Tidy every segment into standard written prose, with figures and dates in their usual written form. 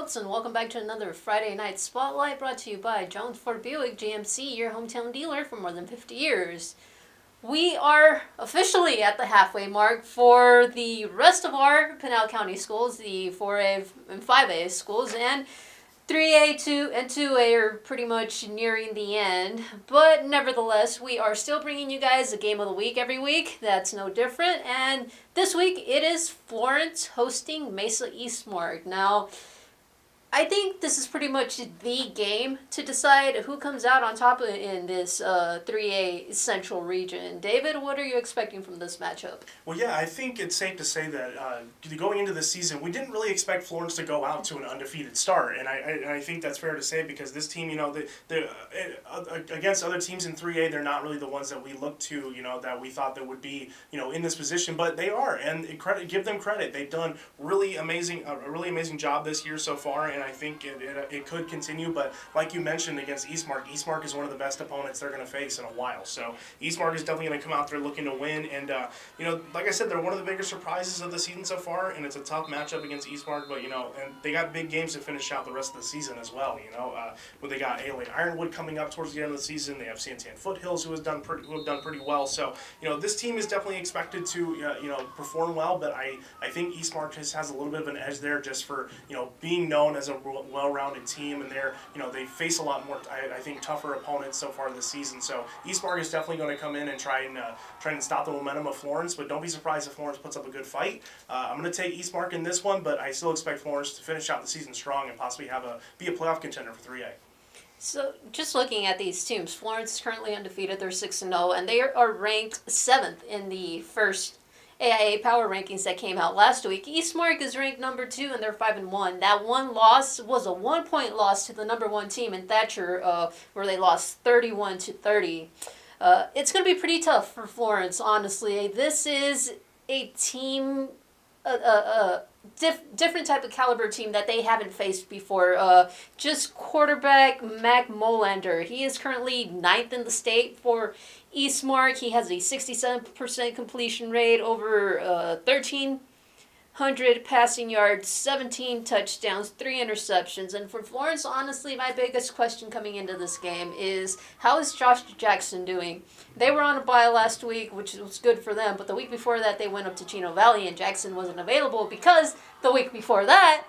folks, and welcome back to another Friday Night Spotlight brought to you by Jones Ford Buick GMC, your hometown dealer for more than 50 years. We are officially at the halfway mark for the rest of our Pinal County schools, the 4A and 5A schools, and 3A, 2, and 2A are pretty much nearing the end, but nevertheless, we are still bringing you guys a game of the week every week. That's no different, and this week it is Florence hosting Mesa Eastmark. Now, I think this is pretty much the game to decide who comes out on top in this 3A Central region. David, what are you expecting from this matchup? Well, yeah, I think it's safe to say that going into this season, we didn't really expect Florence to go out to an undefeated start, and I think that's fair to say because this team, against other teams in 3A, they're not really the ones that we look to, that we thought that would be, in this position, but they are, and give them credit. They've done a really amazing job this year so far, and I think it could continue. But like you mentioned, against Eastmark is one of the best opponents they're going to face in a while. So Eastmark is definitely going to come out there looking to win. And like I said, they're one of the bigger surprises of the season so far, and it's a tough matchup against Eastmark. But and they got big games to finish out the rest of the season as well. Where they got A-Lane Ironwood coming up towards the end of the season. They have Santan Foothills who have done pretty well. So this team is definitely expected to perform well. But I think Eastmark has a little bit of an edge there just for being known as a well-rounded team, and they face a lot more I think tougher opponents so far this season. So Eastmark is definitely going to come in and try and stop the momentum of Florence, but don't be surprised if Florence puts up a good fight. I'm going to take Eastmark in this one, but I still expect Florence to finish out the season strong and possibly be a playoff contender for 3A. So, just looking at these teams, Florence is currently undefeated. They're 6-0, and they are ranked 7th in the first AIA Power Rankings that came out last week. Eastmark is ranked number 2, and they're 5-1. That one loss was a 1-point loss to the number 1 team in Thatcher, where they lost 31-30. It's going to be pretty tough for Florence, honestly. This is a team, different type of caliber team that they haven't faced before. Just quarterback Mac Molander. He is currently 9th in the state for Eastmark. He has a 67% completion rate, over 1,300 passing yards, 17 touchdowns, 3 interceptions. And for Florence, honestly, my biggest question coming into this game is, how is Josh Jackson doing? They were on a bye last week, which was good for them, but the week before that they went up to Chino Valley and Jackson wasn't available because the week before that,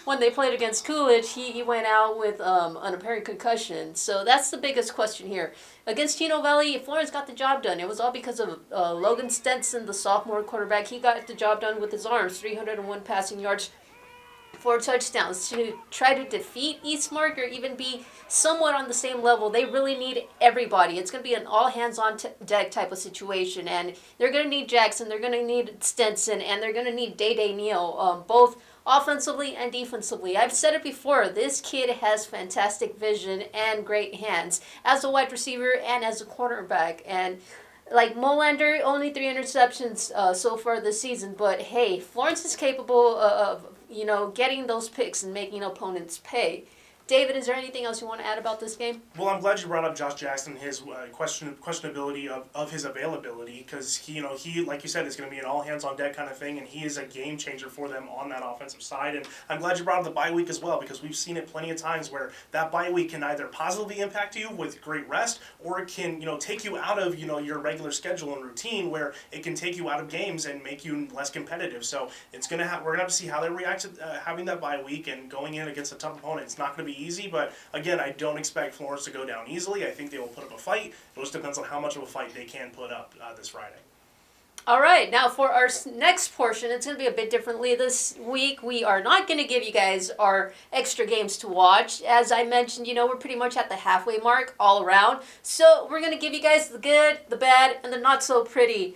when they played against Coolidge, he went out with an apparent concussion. So that's the biggest question here. Against Chino Valley, Florence got the job done. It was all because of Logan Stenson, the sophomore quarterback. He got the job done with his arms, 301 passing yards, 4 touchdowns. To try to defeat Eastmark or even be somewhat on the same level, they really need everybody. It's going to be an all-hands-on-deck type of situation, and they're going to need Jackson, they're going to need Stenson, and they're going to need Day Neal, both offensively and defensively. I've said it before, this kid has fantastic vision and great hands as a wide receiver and as a quarterback. And like Molander, only 3 interceptions so far this season, but hey, Florence is capable of getting those picks and making opponents pay. David, is there anything else you want to add about this game? Well, I'm glad you brought up Josh Jackson, his questionability of his availability, because he, like you said, is going to be an all-hands-on-deck kind of thing, and he is a game changer for them on that offensive side. And I'm glad you brought up the bye week as well, because we've seen it plenty of times where that bye week can either positively impact you with great rest, or it can, take you out of, your regular schedule and routine, where it can take you out of games and make you less competitive. So we're going to have to see how they react to having that bye week and going in against a tough opponent. It's not going to be easy, but again, I don't expect Florence to go down easily. I think they will put up a fight. It just depends on how much of a fight they can put up this Friday. All right, now for our next portion, it's going to be a bit differently this week. We are not going to give you guys our extra games to watch. As I mentioned, we're pretty much at the halfway mark all around. So we're going to give you guys the good, the bad, and the not so pretty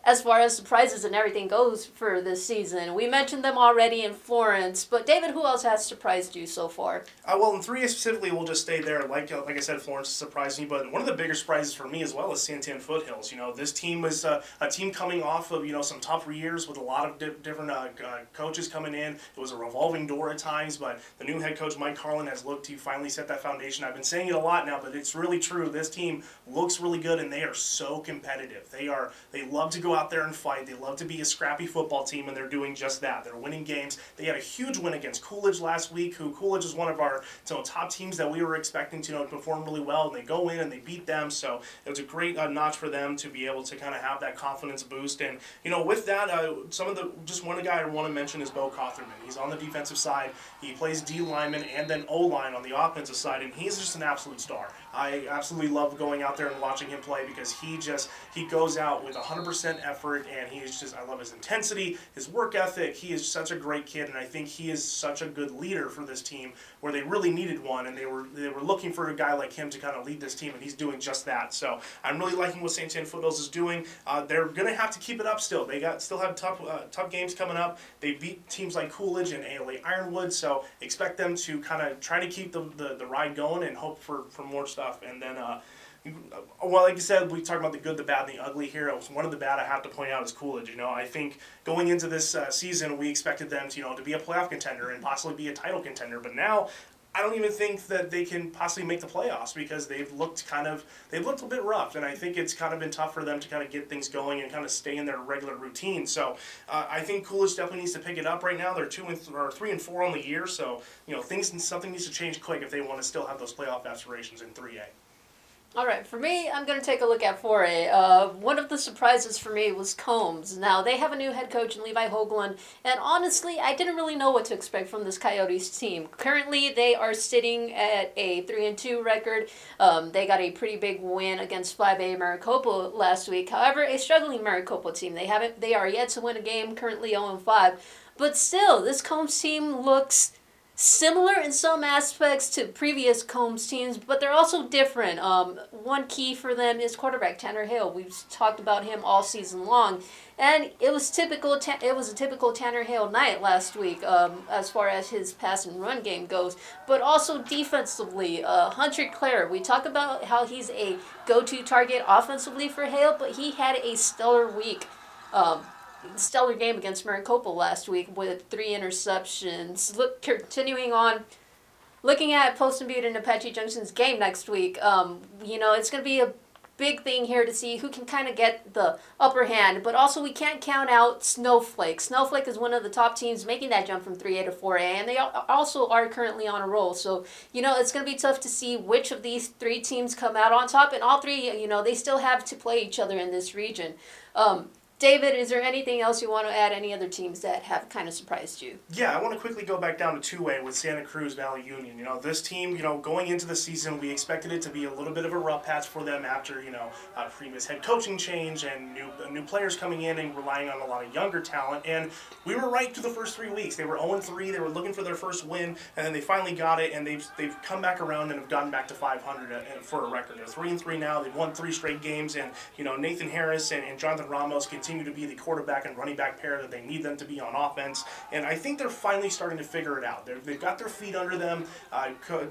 as far as surprises and everything goes for this season. We mentioned them already in Florence, but David, who else has surprised you so far? Well, in 3A specifically, we'll just stay there. Like I said, Florence surprised me, but one of the bigger surprises for me as well is Santan Foothills. This team was a team coming off of some tough years with a lot of different coaches coming in. It was a revolving door at times, but the new head coach Mike Carlin has looked to finally set that foundation. I've been saying it a lot now, but it's really true. This team looks really good, and they are so competitive. They love to go go out there and fight. They love to be a scrappy football team, and they're doing just that. They're winning games. They had a huge win against Coolidge last week, who Coolidge is one of our top teams that we were expecting to perform really well, and they go in and they beat them. So it was a great notch for them to be able to kind of have that confidence boost. And with that, one guy I want to mention is Bo Cotherman. He's on the defensive side. He plays D lineman and then O line on the offensive side, and he's just an absolute star. I absolutely love going out there and watching him play because he goes out with 100% effort, and I love his intensity, his work ethic. He is such a great kid, and I think he is such a good leader for this team where they really needed one, and they were looking for a guy like him to kind of lead this team, and he's doing just that. So I'm really liking what St. Anne Foothills is doing. They're going to have to keep it up still. They still have tough games coming up. They beat teams like Coolidge and ALA Ironwood, so expect them to kind of try to keep the ride going and hope for more stuff. And then, like you said, we talked about the good, the bad, and the ugly here. One of the bad I have to point out is Coolidge. I think going into this season, we expected them to be a playoff contender and possibly be a title contender. But now, I don't even think that they can possibly make the playoffs because they've looked a bit rough, and I think it's kind of been tough for them to kind of get things going and kind of stay in their regular routine. So I think Coolidge definitely needs to pick it up right now. They're 3-4 on the year, so something needs to change quick if they want to still have those playoff aspirations in 3A. All right, for me, I'm going to take a look at 4A. One of the surprises for me was Combs. Now, they have a new head coach in Levi Hoagland, and honestly, I didn't really know what to expect from this Coyotes team. Currently, they are sitting at a 3-2 record. They got a pretty big win against 5A Maricopa last week. However, a struggling Maricopa team. They are yet to win a game, currently 0-5. But still, this Combs team looks similar in some aspects to previous Combs teams, but they're also different. One key for them is quarterback Tanner Hale. We've talked about him all season long, and it was a typical Tanner Hale night last week as far as his pass and run game goes, but also defensively. Hunter Clare, we talk about how he's a go-to target offensively for Hale, but he had a stellar week. Stellar game against Maricopa last week with 3 interceptions. Continuing on, looking at Poston Butte and Apache Junction's game next week, it's going to be a big thing here to see who can kind of get the upper hand, but also we can't count out Snowflake. Snowflake is one of the top teams making that jump from 3A to 4A, and they also are currently on a roll. So, it's going to be tough to see which of these 3 teams come out on top, and all 3, they still have to play each other in this region. David, is there anything else you want to add? Any other teams that have kind of surprised you? Yeah, I want to quickly go back down to 2A with Santa Cruz Valley Union. This team, going into the season, we expected it to be a little bit of a rough patch for them after, a previous head coaching change and new players coming in and relying on a lot of younger talent. And we were right through the first 3 weeks. They were 0-3. They were looking for their first win, and then they finally got it, and they've come back around and have gotten back to 500 for a record. They're 3-3 now. They've won 3 straight games, and Nathan Harris and Jonathan Ramos continue to be the quarterback and running back pair that they need them to be on offense. And I think they're finally starting to figure it out. They've got their feet under them.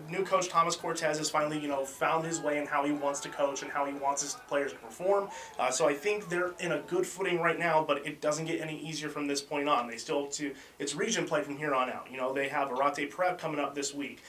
New coach Thomas Cortez has finally, found his way in how he wants to coach and how he wants his players to perform. So I think they're in a good footing right now, but it doesn't get any easier from this point on. They still it's region play from here on out. They have Arate Prep coming up this week.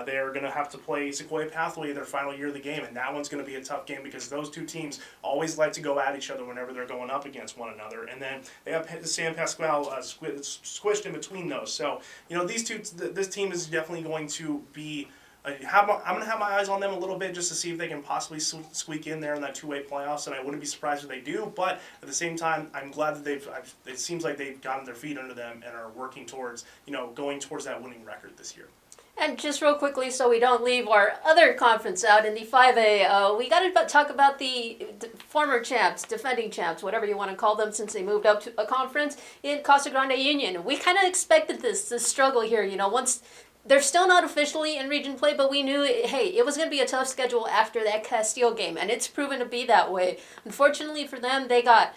They're going to have to play Sequoia Pathway their final year of the game, and that one's going to be a tough game because those 2 teams always like to go at each other whenever they're going up against one another. And then they have San Pasqual squished in between those. So, this team is definitely going to be I'm going to have my eyes on them a little bit just to see if they can possibly squeak in there in that 2A playoffs, and I wouldn't be surprised if they do. But at the same time, I'm glad that it seems like they've gotten their feet under them and are working towards, going towards that winning record this year. And just real quickly, so we don't leave our other conference out in the 5A, we got to talk about the former champs, defending champs, whatever you want to call them, since they moved up to a conference in Casa Grande Union. We kind of expected this struggle here, once. They're still not officially in region play, but we knew, it was going to be a tough schedule after that Castile game, and it's proven to be that way. Unfortunately for them, they got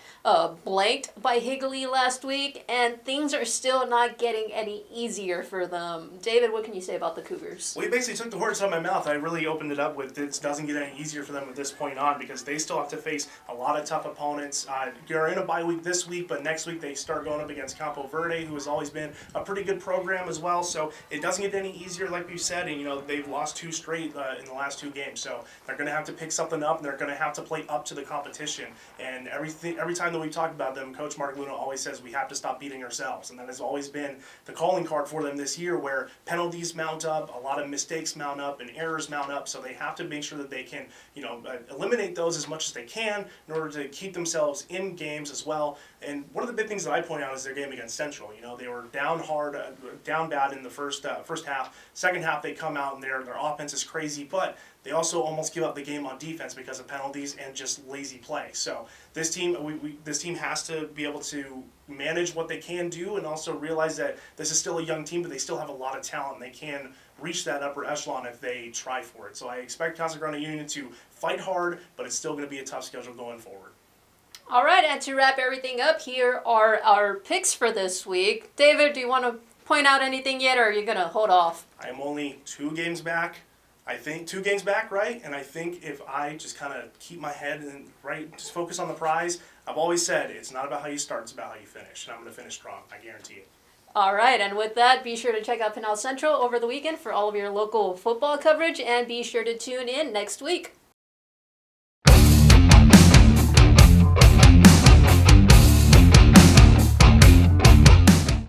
blanked by Higley last week, and things are still not getting any easier for them. David, what can you say about the Cougars? Well, you basically took the words out of my mouth. I really opened it up with it doesn't get any easier for them at this point on because they still have to face a lot of tough opponents. You're in a bye week this week, but next week they start going up against Campo Verde, who has always been a pretty good program as well, so it doesn't get any easier, like we said, and they've lost 2 straight in the last 2 games, so they're going to have to pick something up, and they're going to have to play up to the competition. And every time that we talk about them, Coach Mark Luna always says we have to stop beating ourselves, and that has always been the calling card for them this year, where penalties mount up, a lot of mistakes mount up, and errors mount up. So they have to make sure that they can eliminate those as much as they can in order to keep themselves in games as well. And one of the big things that I point out is their game against Central. They were down hard, down bad in the first half. Second half, they come out and their offense is crazy, but they also almost give up the game on defense because of penalties and just lazy play. So this team, this team has to be able to manage what they can do, and also realize that this is still a young team, but they still have a lot of talent, and they can reach that upper echelon if they try for it. So I expect Casa Grande Union to fight hard, but it's still going to be a tough schedule going forward. All right, and to wrap everything up, here are our picks for this week. David, do you want to point out anything yet, or are you going to hold off? I am only 2 games back. I think 2 games back, right? And I think if I just kind of keep my head and just focus on the prize, I've always said it's not about how you start, it's about how you finish. And I'm going to finish strong, I guarantee it. All right, and with that, be sure to check out Pinal Central over the weekend for all of your local football coverage, and be sure to tune in next week.